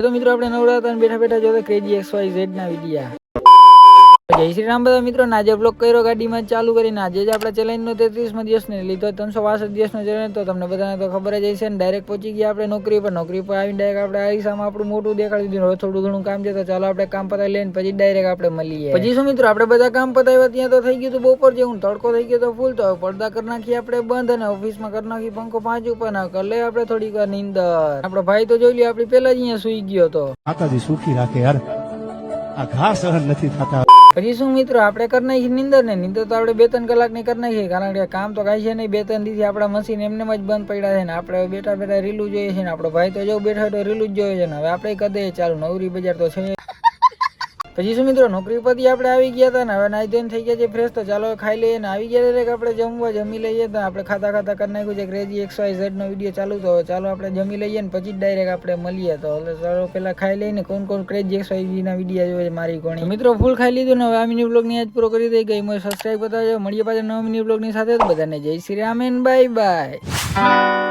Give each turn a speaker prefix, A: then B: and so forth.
A: તો મિત્રો આપણે નવરાત્રા બેઠા બેઠા જોતા ક્રેઝી XYZ ના વિડિયા. જય શ્રી રામ બધા મિત્રો. આજે બ્લોગ કર્યો ગાડીમાં ચાલુ કરીને. આજે જ આપણે ચેલેન્જનો 33મો દિવસ ને લીધો 362 દિવસનો ચેલેન્જ. તો તમને બધાને તો ખબર જ હશે ને. ડાયરેક્ટ પહોંચી ગયા આપણે નોકરી પર આવીને ડાયરેક્ટ આપણે આઈસામાં આપણું મોટું દેખાડી દીધું. હવે થોડું ઘણું કામ છે તો ચાલો આપણે કામ પતાવી લઈને પછી ડાયરેક્ટ આપણે મળીએ. પછી શું મિત્રો આપણે બધા કામ પતાવ્યા ત્યાં તો થઈ ગયું હતું બપોર જેવું, તડકો થઈ ગયો તો ફૂલ. તો પડદા કરી નાખી આપણે બંધ અને ઓફિસમાં કરી નાખી પંખો 5 ઉપર ના કરી લે આપણે થોડીક વાર નીંદર. આપણો ભાઈ તો જોઈ લે આપણી પેલા જ અહીંયા સુઈ ગયો હતો.
B: માતાજી સુખી રાખે યાર, આ ઘા સહન નથી થતા.
A: પછી શું મિત્રો આપણે કરી નાખી નીંદર ને. નીંદર તો આપણે 2-3 કલાકની કરી નાખી, કારણ કે કામ તો કાંઈ છે નહીં. 2-3 દિવસથી આપણા મશીન એમને જ બંધ પડ્યા છે ને આપણે બેઠા બેઠા રીલું જોઈએ છે ને. આપણો ભાઈ તો જો બેઠા તો રીલું જ જોઈએ છે ને. હવે આપણે કરી દઈએ ચાલુ, નવરી બજાર તો છે. પછી શું મિત્રો નોકરી પરથી આપણે આવી ગયા હતા ને. હવે નાઈ ધોઈને થઈ ગયા છે ફ્રેશ. તો ચાલો ખાઈ લઈએ ને આવી ગયા એટલે આપણે જમી લઈએ. તો આપણે ખાતા કરી નાખ્યું છે ક્રેઝી XYZ નો વિડીયો ચાલુ. તો ચાલો આપણે જમી લઈએ ને પછી ડાયરેક્ટ આપણે મળીએ. તો ચાલો પેલા ખાઈ લઈને કોણ ક્રેઝી XYZ ના વિડીયો જોવે છે મારી કોણી. મિત્રો ફૂલ ખાઈ લીધું ને હવે આ મિની બ્લોગ ની આજ પૂરો કરી દઈ ગઈ. મને સબસ્ક્રાઇબ બતાવજો. મળીએ પાછા નવા મિની બ્લોગ ની સાથે. બધાને જય Shri Ram and bye bye.